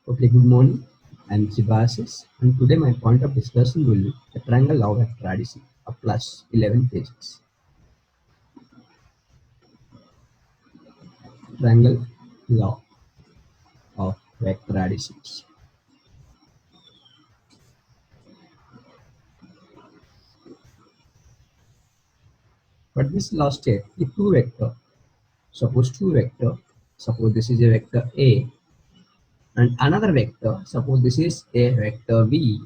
Okay, good morning. I'm Sibasis, and today my point of discussion will be the triangle law of tradition of plus 11 pages. Triangle law of vector additions. But this law states if suppose this is a vector A and another vector, suppose this is a vector V,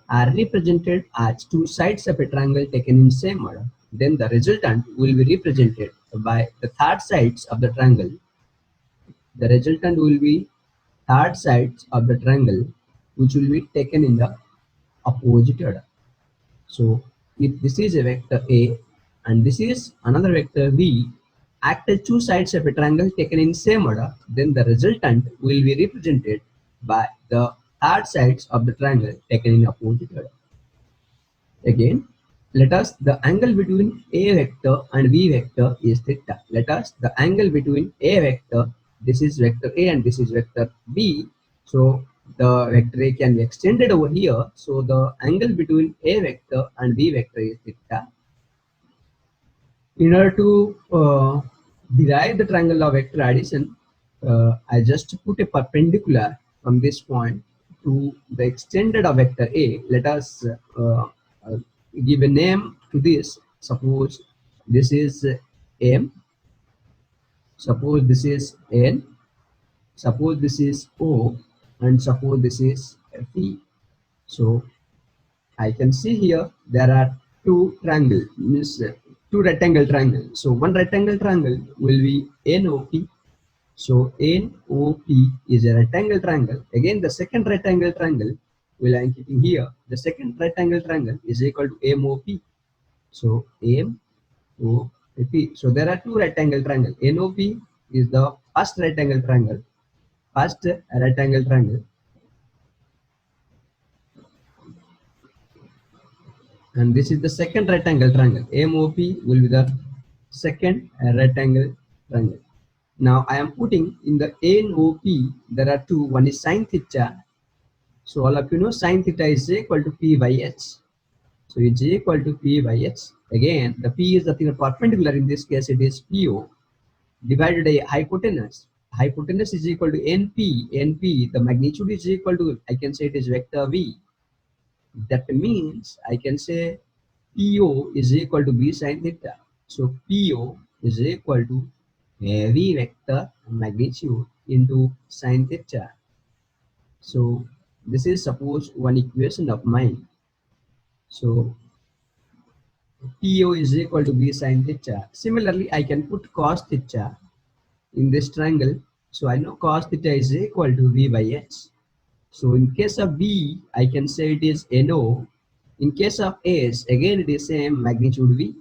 are represented as two sides of a triangle taken in same order, then the resultant will be represented by the third sides of the triangle. The resultant will be third sides of the triangle which will be taken in the opposite order. So if this is a vector A and this is another vector V, act as two sides of a triangle taken in same order, then the resultant will be represented by the third sides of the triangle taken in opposite order. Again, let us the angle between A vector and V vector is theta. Let us the angle between A vector, this is vector A and this is vector B. So the vector A can be extended over here. So the angle between A vector and B vector is theta. In order to derive the triangle of vector addition, I just put a perpendicular from this point to the extended of vector A. Let us give a name to this. Suppose this is M, suppose this is N, suppose this is O, and suppose this is P. So I can see here there are two triangles, means two rectangle triangles. So one rectangle triangle will be NOP. So NOP is a rectangle triangle. Again, the second rectangle triangle, will I am keeping here, the second rectangle triangle is equal to MOP. So MOP. So there are two rectangle triangles. NOP is the first rectangle triangle. First rectangle triangle. And this is the second rectangle triangle. MOP will be the second rectangle triangle. Now I am putting in the NOP, there are two, one is sine theta. So all of you know sine theta is equal to P by H. So it's equal to P by H. Again, the P is the thing perpendicular, in this case it is PO, divided by hypotenuse. Hypotenuse is equal to NP. NP, the magnitude is equal to, I can say it is vector V. That means I can say PO is equal to B sine theta. So PO is equal to V vector magnitude into sine theta. So this is suppose one equation of mine. So PO is equal to B sine theta. Similarly, I can put cos theta in this triangle. So I know cos theta is equal to V by H. So in case of B, I can say it is NO. In case of S, again it is same magnitude V.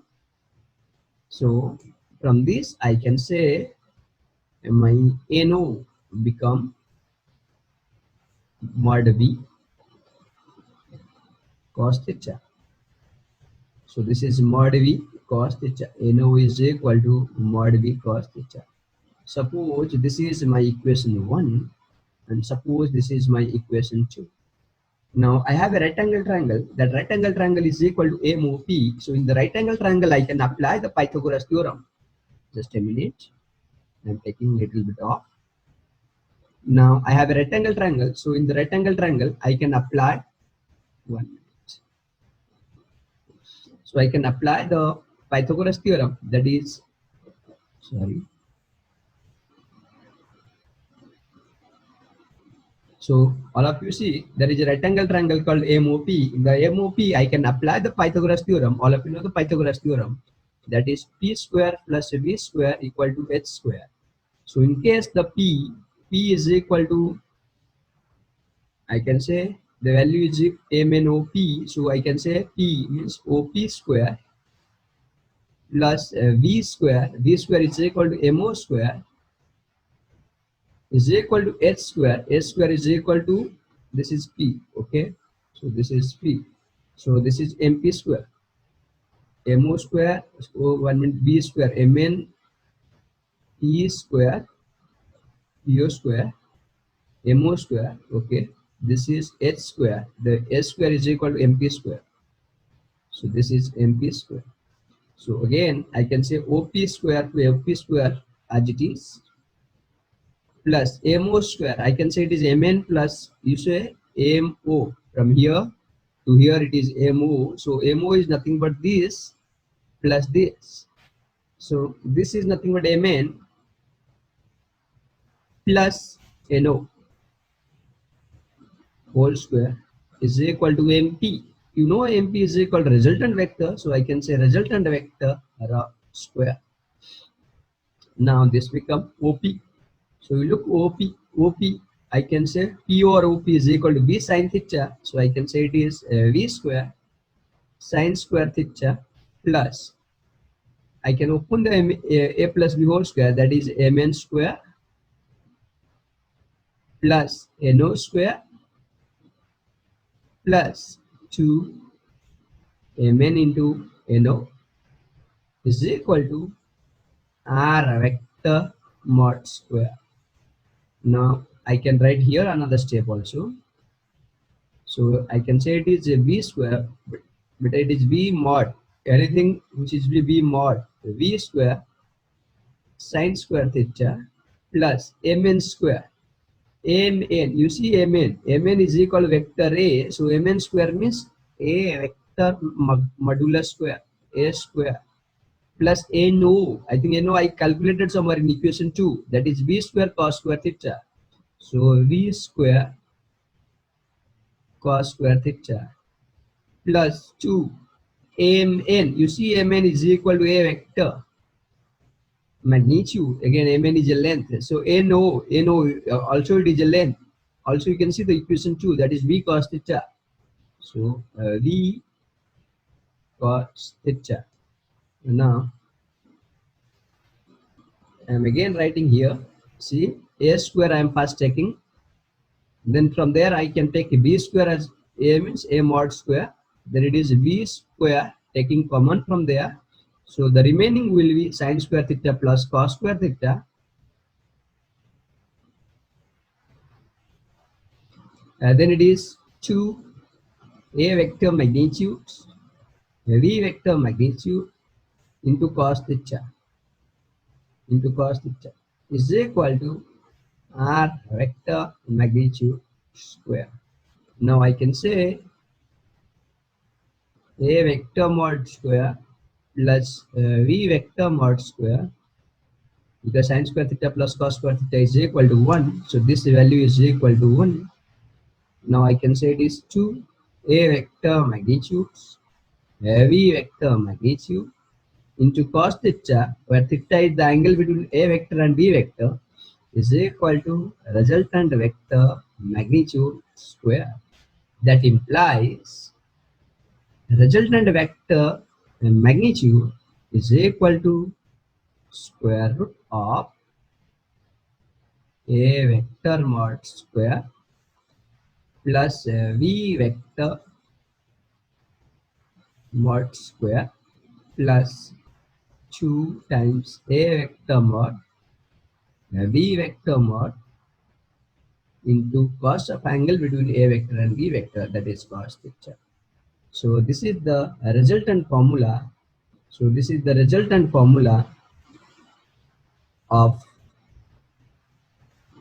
So from this, I can say my NO become mod V cos theta. So this is mod V cos theta. NO is equal to mod V cos theta. Suppose this is my equation 1 and suppose this is my equation 2. Now I have a rectangle triangle. That rectangle triangle is equal to MOP. So in the rectangle triangle, I can apply the Pythagoras theorem. Just a minute. I'm taking a little bit off. Now I have a rectangle triangle. So in the rectangle triangle, I can apply 1 minute. So I can apply the Pythagoras theorem, that is, sorry. So all of you see there is a rectangle triangle called MOP. In the MOP, I can apply the Pythagoras theorem. All of you know the Pythagoras theorem. That is P square plus V square equal to H square. So in case the P is equal to, I can say the value is MNOP. So I can say P means OP square plus V square. V square is equal to MO square is equal to H square. H square is equal to, this is P. Okay. So this is P. So this is MP square. MO square, so 1 minute B square, MN P square, PO square mo square. Okay, this is h square. The h square is equal to mp square. So this is mp square. So again, I can say op square to fp square as it is, plus mo square. I can say it is mn plus, you say mo. From here to here it is mo. So mo is nothing but this plus this. So this is nothing but mn plus no whole square is equal to mp. You know mp is equal to resultant vector. So I can say resultant vector square. Now this become op. So we look OP, I can say P over OP is equal to V sine theta. So I can say it is V square sine square theta plus, I can open the A plus B whole square, that is Mn square plus No square plus 2 Mn into No is equal to R vector mod square. Now I can write here another step also. So I can say it is a V square, but it is V mod. Anything which is V mod V square sine square theta plus Mn square. Mn, you see Mn is equal to vector A. So Mn square means A vector modular square, A square plus No. I think No I calculated somewhere in equation 2. That is V square cos square theta. So V square cos square theta plus 2 Mn. You see Mn is equal to A vector magnitude. Again, Mn is a length. So No also it is a length. Also you can see the equation 2, that is V cos theta. So V cos theta. Now I am again writing here. See, A square I am first taking. Then from there I can take B square as A means A mod square. Then it is V square taking common from there. So the remaining will be sine square theta plus cos square theta. Then it is 2 A vector magnitude V vector magnitude into cos theta is equal to R vector magnitude square. Now I can say A vector mod square plus V vector mod square, because sine square theta plus cos square theta is equal to 1. So this value is equal to 1. Now I can say it is 2 A vector magnitude V vector magnitude into cos theta, where theta is the angle between A vector and B vector, is equal to resultant vector magnitude square. That implies resultant vector magnitude is equal to square root of A vector mod square plus V vector mod square plus 2 times A vector mod V vector mod into cos of angle between A vector and B vector, that is cos theta. So this is the resultant formula. So this is the resultant formula of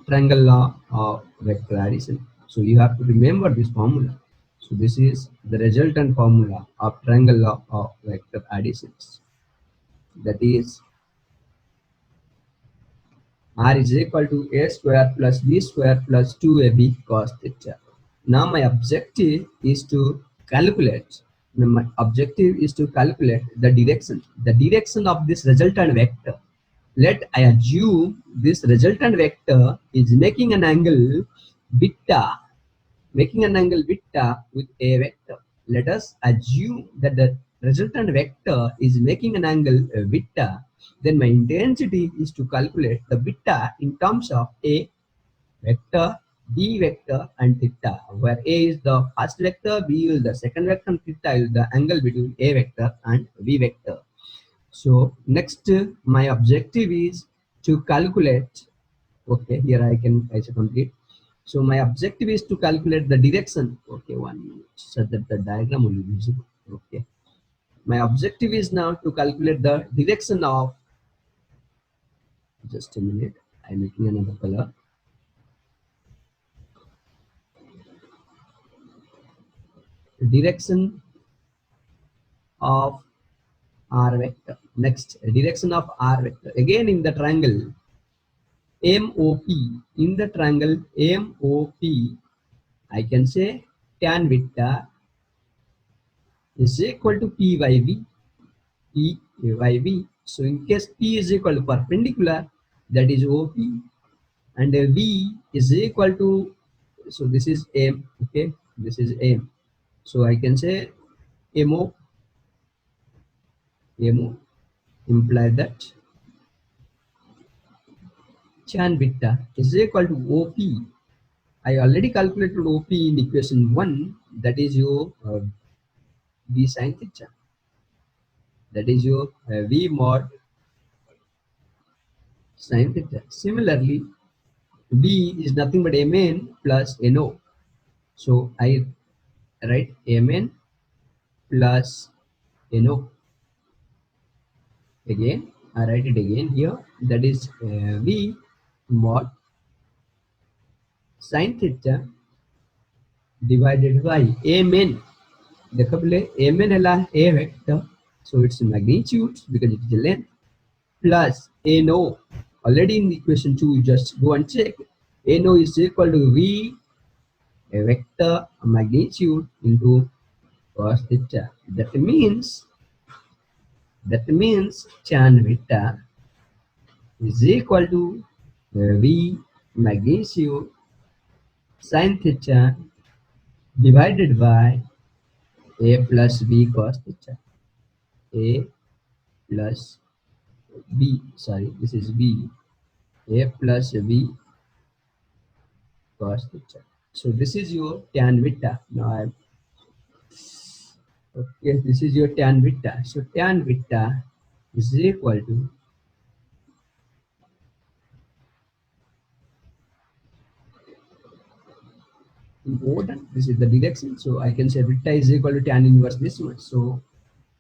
triangle law of vector addition. So you have to remember this formula. So this is the resultant formula of triangle law of vector additions. That is R is equal to A square plus B square plus 2AB cos theta. Now my objective is to calculate. My objective is to calculate the direction of this resultant vector. Let I assume this resultant vector is making an angle beta, with A vector. Let us assume that the resultant vector is making an angle beta. Then my intensity is to calculate the beta in terms of A vector, B vector and theta, where A is the first vector, B is the second vector and theta is the angle between A vector and B vector. So next my objective is to calculate, okay, here I should complete. So my objective is to calculate the direction. Okay, 1 minute, so that the diagram will be visible. Okay. My objective is now to calculate the direction of, just a minute, I'm making another color. Direction of r vector. Next, direction of r vector. Again in the triangle MOP, in the triangle MOP, I can say tan vector is equal to P by V. P by V. So in case P is equal to perpendicular, that is OP, and V is equal to, so this is M, okay, this is M. So I can say MO, MO imply that tan vector is equal to OP. I already calculated OP in equation 1, that is your V sin theta. That is your V mod sin theta. Similarly, V is nothing but Mn plus No. So I write Mn plus No. Again, I write it again here. That is V mod sin theta divided by Mn. देखो पहले Mn है A vector, so its magnitude because it is a length, plus No. Already in equation 2, you just go and check. No is equal to V a vector magnitude into cos theta. That means tan vector is equal to V magnitude sin theta divided by A plus B cos theta. A plus B, sorry, this is B. A plus B cos theta. So this is your tan vector. Now okay, this is your tan vector. So tan vector is equal to important. This is the direction. So I can say vector is equal to tan inverse this one. So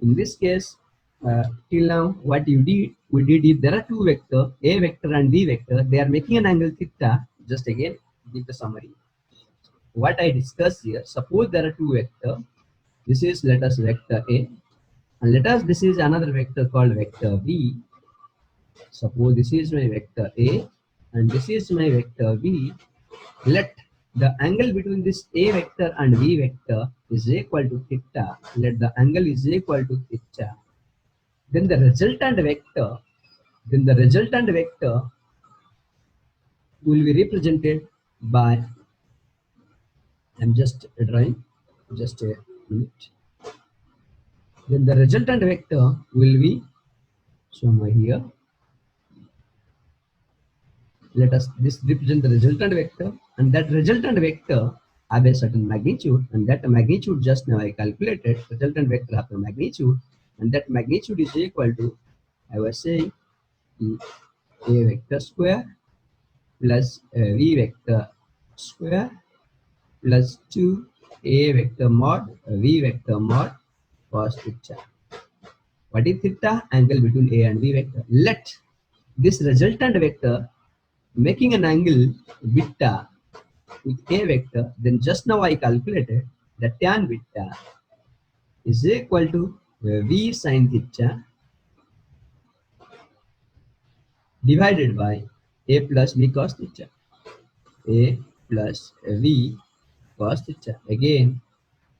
in this case, till now, what you did, we did is there are two vector, A vector and B vector. They are making an angle theta. Just again, give the summary. What I discussed here, suppose there are two vector. This is, let us, vector A, and let us, this is another vector called vector B. Suppose this is my vector A and this is my vector B. Let the angle between this A vector and B vector is equal to theta. Let the angle is equal to theta. Then the resultant vector will be represented by, I'm just drawing, just a minute. Then the resultant vector will be shown here. Let us, this represent the resultant vector, and that resultant vector have a certain magnitude, and that magnitude just now I calculated. Resultant vector have a magnitude, and that magnitude is equal to, I was saying, A vector square plus V vector square plus 2 A vector mod V vector mod cos theta. What is theta? Angle between A and B vector. Let this resultant vector making an angle beta with A vector, then just now I calculated that tan beta is equal to V sin theta divided by A plus B cos theta. A plus V cos theta. Again,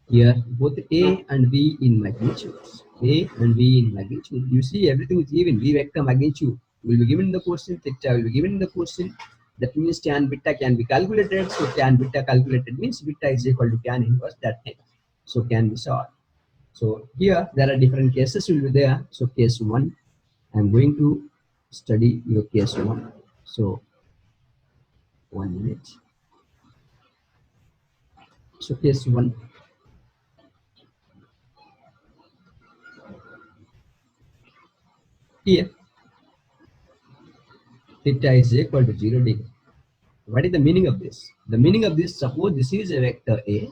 here both A and B in magnitudes. A and B in magnitude. You see everything is given. V vector magnitude will be given in the question. Theta will be given in the question. That means tan beta can be calculated. So tan beta calculated means beta is equal to tan inverse that thing. So can be solved. So here there are different cases will be there. So case 1, I'm going to study your case 1. So 1 minute. So case 1. Here theta is equal to 0 degree. What is the meaning of this? The meaning of this, suppose this is a vector A.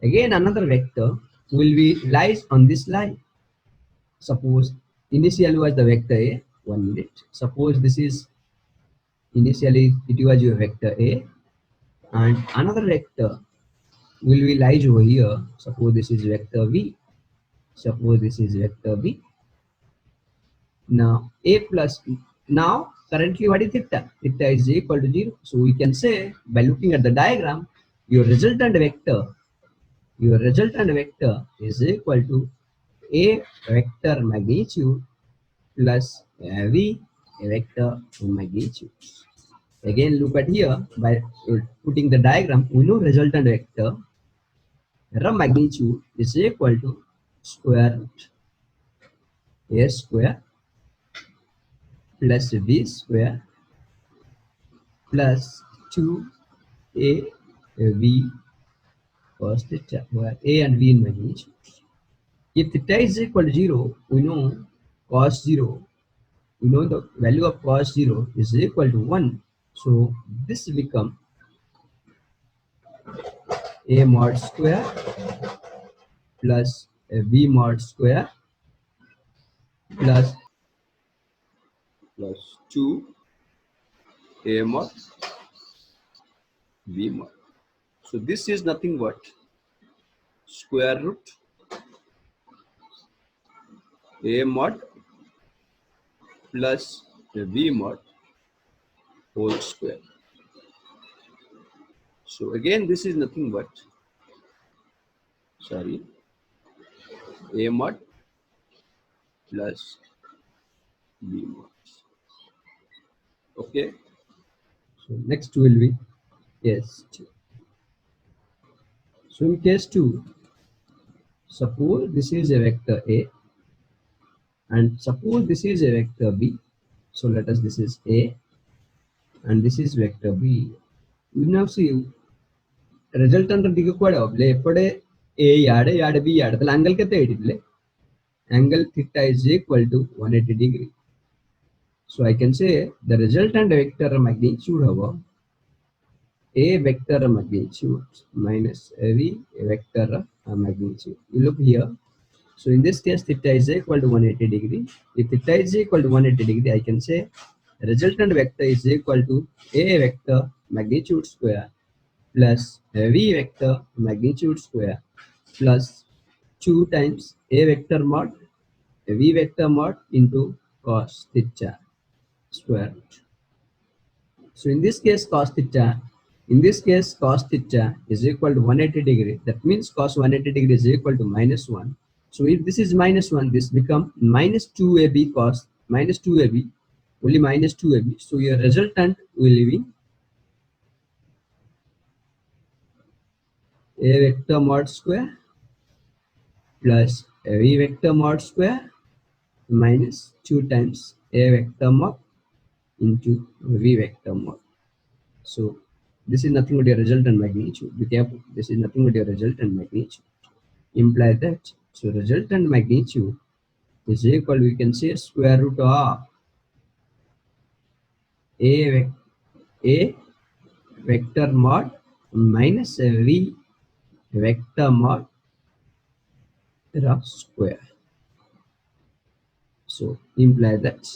Again, another vector will be lies on this line. Suppose initially was the vector A. 1 minute. Suppose this is initially it was your vector A, and another vector will be lies over here. Suppose this is vector V. Suppose this is vector B. Now A plus, now currently what is theta? Theta is equal to 0. So we can say by looking at the diagram, your resultant vector is equal to A vector magnitude plus V vector magnitude. Again, look at here, by putting the diagram, we know resultant vector magnitude is equal to square root A square plus B square plus 2AB cos theta, where A and B in magnitude. If theta is equal to 0, we know cos 0, we know the value of cos 0 is equal to 1. So this become A mod square plus B mod square plus 2 A mod B mod. So this is nothing but square root A mod plus B mod whole square. So again, this is nothing but A mod plus B mod. Okay. So next will be case 2. So in case 2, suppose this is a vector A and suppose this is a vector B. So let us, this is A and this is vector B. We now see resultant digakwadavle epade A yade B yade the angle kete idile angle theta is equal to 180 degree. So I can say the resultant vector magnitude of A vector magnitude minus V vector magnitude. You look here. So in this case, theta is equal to 180 degree. If theta is equal to 180 degree, I can say resultant vector is equal to A vector magnitude square plus V vector magnitude square plus 2 times A vector mod V vector mod into cos theta square root. So in this case, cos theta is equal to 180 degree. That means cos 180 degree is equal to minus 1. So if this is minus 1, this become minus 2AB cos minus 2AB, only minus 2AB. So your resultant will be A vector mod square plus V vector mod square minus 2 times A vector mod into V vector mod. So this is nothing but your resultant magnitude. Be careful. This is nothing but your resultant magnitude. Imply that. So resultant magnitude is equal, we can say, square root of A vector mod minus V vector mod square. So imply that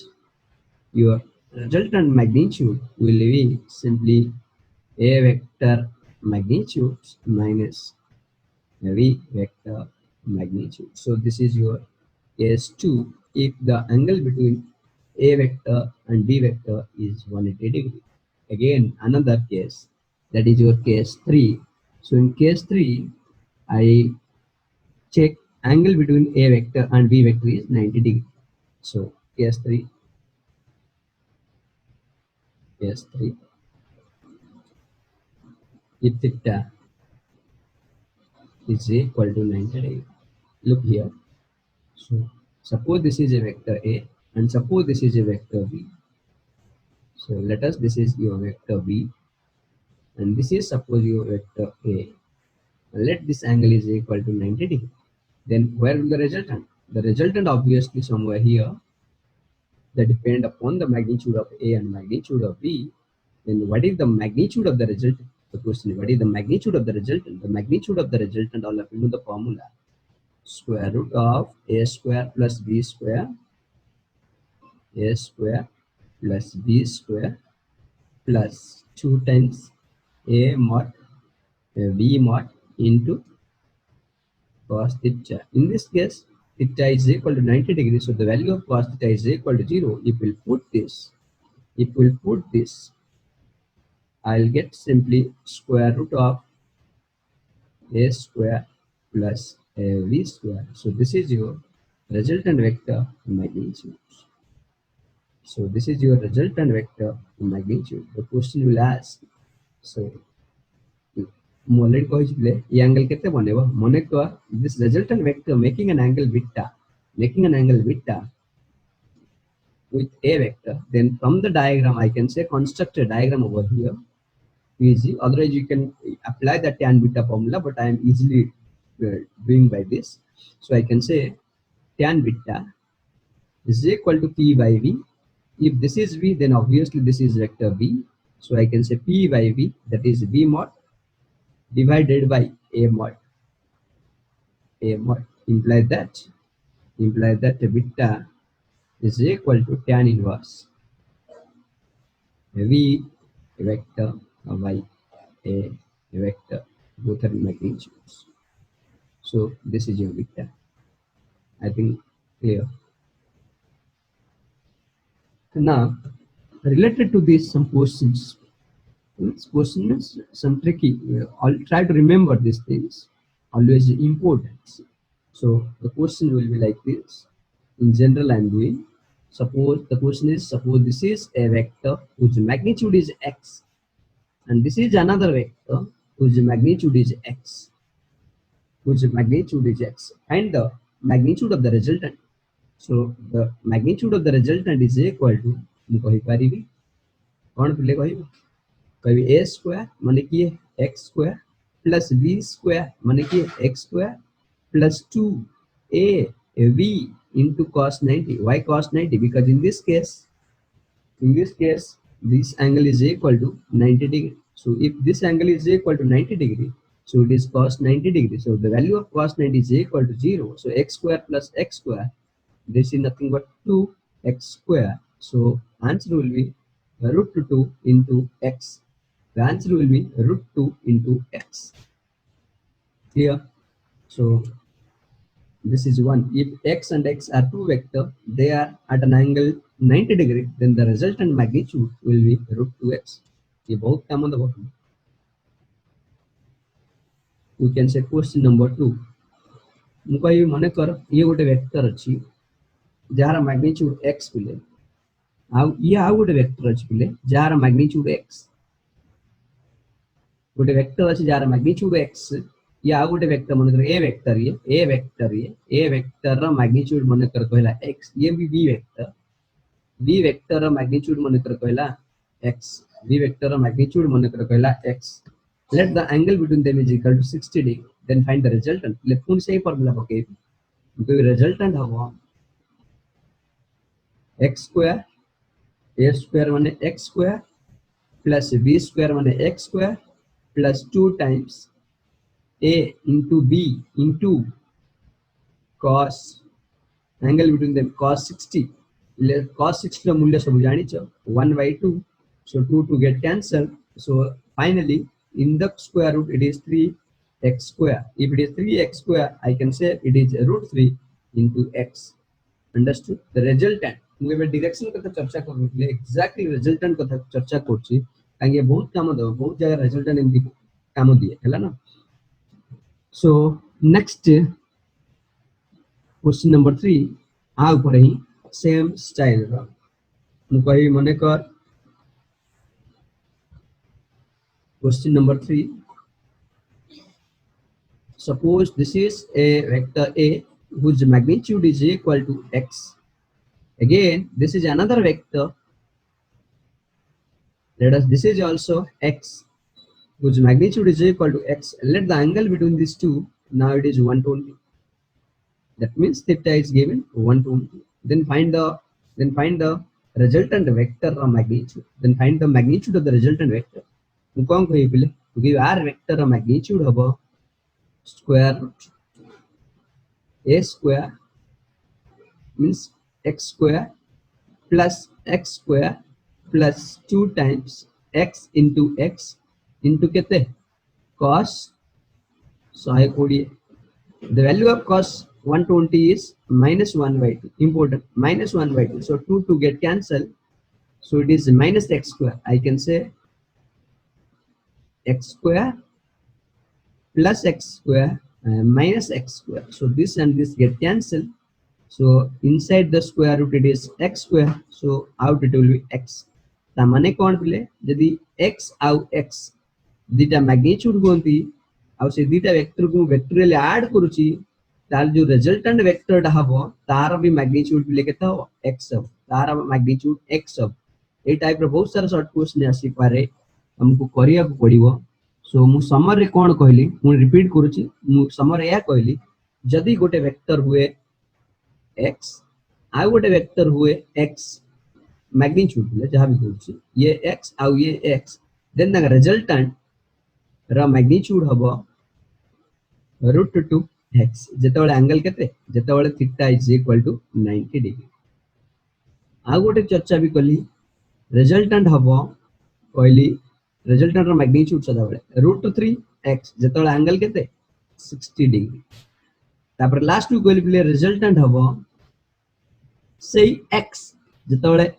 your resultant magnitude will be simply A vector magnitude minus V vector magnitude. So this is your case 2 if the angle between A vector and B vector is 180 degree. Again, another case, that is your case 3. So in case 3, I check angle between A vector and B vector is 90 degree. So case 3, if theta is equal to 90 degree. Look here. So suppose this is a vector A and suppose this is a vector B. So let us, this is your vector B and this is suppose your vector A. Let this angle is equal to 90 degree. Then where will the resultant? The resultant obviously somewhere here, that depend upon the magnitude of A and magnitude of B. then what is the magnitude of the result? The question is, what is the magnitude of the resultant? The magnitude of the resultant, all of you know the formula. Square root of a square plus b square, a square plus b square plus 2 times a mod b mod into cos theta. In this case, theta is equal to 90 degrees. So the value of cos theta is equal to 0. If we'll put this, I'll get simply square root of a square plus a v square. So this is your resultant vector magnitude. So this is your resultant vector magnitude. The question will ask, so ମୁଁ already କହିଥିଲି ଏ angle କେତେ ବନେଇବ ମନେକର this resultant vector making an angle beta with a vector, then from the diagram I can say construct a diagram over here easy. Otherwise you can apply the tan beta formula, but I am easily doing by this. So I can say tan beta is equal to p by v. If this is v, then obviously this is vector v. So I can say p by v, that is v mod divided by a mod. A mod implies that beta is equal to tan inverse v vector by a vector, both are magnitudes. So this is your beta. I think clear. Now, related to this, some questions. This question is some tricky. I'll try to remember these things. Always important. So the question will be like this. In general, I'm doing. Suppose the question is, suppose this is a vector whose magnitude is x, and this is another vector whose magnitude is x. And the magnitude of the resultant. So the magnitude of the resultant is equal to, a square माने कि x square plus b square माने कि x square plus 2a v into cos 90. Why cos 90? Because in this case this angle is equal to 90 degree. So if this angle is equal to 90 degree, so it is cos 90 degree. So the value of cos 90 is equal to 0. So x square plus x square, this is nothing but 2x square. So answer will be root 2 into x. The answer will be root 2 into x. Here, so this is one. If x and x are two vectors, they are at an angle 90 degree, then the resultant magnitude will be root 2x. ये बहुत काम होता है. We can say question number 2. मुझको ये मने कर ये गोटे वेक्टर अच्छी जार मैग्नीट्यूड x पिले आउ गोटे वेक्टर अच्छी पिले जार मैग्नीट्यूड x गोटे वेक्टर अच्छी जार मैग्नीट्यूड x या गोटे वेक्टर मन कर ए वेक्टर रा मैग्नीट्यूड मन कर कहला x, ये भी v वेक्टर रा मैग्नीट्यूड मन कर कहला x, v वेक्टर रा मैग्नीट्यूड मन कर कहला x. Let the angle between them is equal to 60 degree, then find the resultant. Let पुन से फॉर्मूला पके तो रिजल्टेंट हो x square, a square माने x square plus b square माने x square plus 2 times a into b into cos, angle between them cos 60. Cos 60 का मूल्य सब जानी चाहिए 1/2. So 2 get cancelled. So finally in the square root it is 3x square. If it is 3x square, I can say it is root 3 into x. Understood? The resultant. मुझे direction कथा चर्चा करबे exactly resultant कथा चर्चा करछि काहे बहुत काम दो बहुत जगह रिजल्टेंट एमदी काम दिए हैला ना. सो नेक्स्ट क्वेश्चन नंबर 3 आ ऊपर ही सेम स्टाइल रो मु कहि मने कर question number 3. Suppose this is a vector A whose magnitude is equal to x. Again, this is another vector. This is also x whose magnitude is equal to x. Let the angle between these two, now it is 120. That means theta is given 120. Then find the resultant vector of magnitude, then find the magnitude of the resultant vector. ମୁଁ କଣ କହିବି ପିଲେ, to give r vector of magnitude ହବ square root a square means x square plus x square plus 2 times x into kete cos 120. The value of cos 120 is minus 1 by 2. Important, minus 1 by 2. So 2 to get cancelled. So it is minus x square. I can say x square plus x square minus x square. So this and this get cancelled. So inside the square root it is x square. So out it will be x. ता माने कौन पिले यदि x आउ x दीटा magnitude होंती आउ से दीटा vector को vectorial add करूची तार जो रिजल्टेंट वेक्टर टा हबो तार भी मैग्नीट्यूड पिले केता हो x अब तार मैग्नीट्यूड x अब ए टाइप रो बहुत सारा शॉर्ट क्वेश्चन आसी पारे हमको करिया को पड़िबो. सो मु समर रे कोन कहली मु रिपीट करूची मु समर या कहली जदी गोटे वेक्टर हुए x आ गोटे वेक्टर हुए x मैग्नीट्यूड जहाँ भी कहूँ ये x आउ ये x देन द रिजल्टेंट रा मैग्नीट्यूड हबो रूट 2 x जेतेबेले एंगल केते जेतेबेले theta is equal to 90 degree. आ गोटे चर्चा भी कली रिजल्टेंट हबो कहली रिजल्टेंट रा मैग्नीट्यूड सदाबेले रूट 3 x जेतेबेले एंगल केते 60 डिग्री. तापर लास्ट भी कहली रिजल्टेंट हबो say x जेतेबेले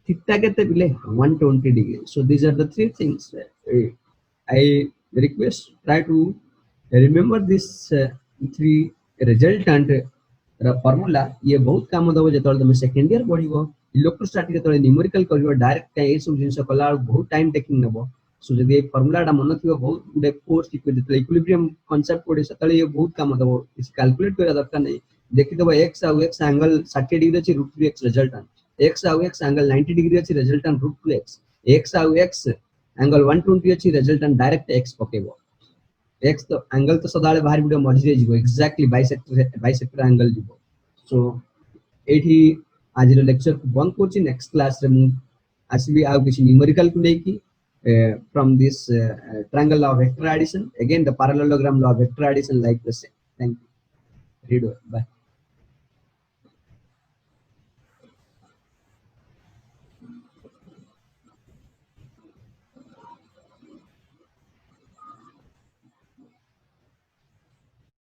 theta केते पिले 120 degree. So these are the three things. I request try to remember this three resultant रा formula. ये बहुत काम दबो जेतेबेले तुम सेकंड ईयर पढिबो इलेक्ट्रोस्टैटिक जेतेबेले न्यूमेरिकल करिवो डायरेक्ट ए सब जिंस कला बहुत टाइम टेकिंग नबो. सो जदि फार्मूला टा मन थिबो बहुत गुडे फोर्स इक्विलिब्रियम कांसेप्ट पढे सतले ये बहुत काम दबो इस कैलकुलेट करा दरकार नहीं. देखि दबो x आउ x एंगल 60 डिग्री अछि रूट 3x रिजल्टेंट x आउ x एंगल 90 डिग्री अछि रिजल्टेंट रूट 2x x आउ x एंगल 120 अछि रिजल्टेंट डायरेक्ट x पकेबो x तो एंगल तो सदाले बाहर वीडियो मझिरे जिवो एक्जेक्टली बाइसेक्टर एंगल जिवो. सो एठी आज रो लेक्चर को बंद करछि. नेक्स्ट क्लास रे मु आसीबी आउ किछि न्यूमेरिकल को लेकी from this triangle law of vector addition, again the parallelogram law of vector addition like the same. Thank you. Read over. Bye.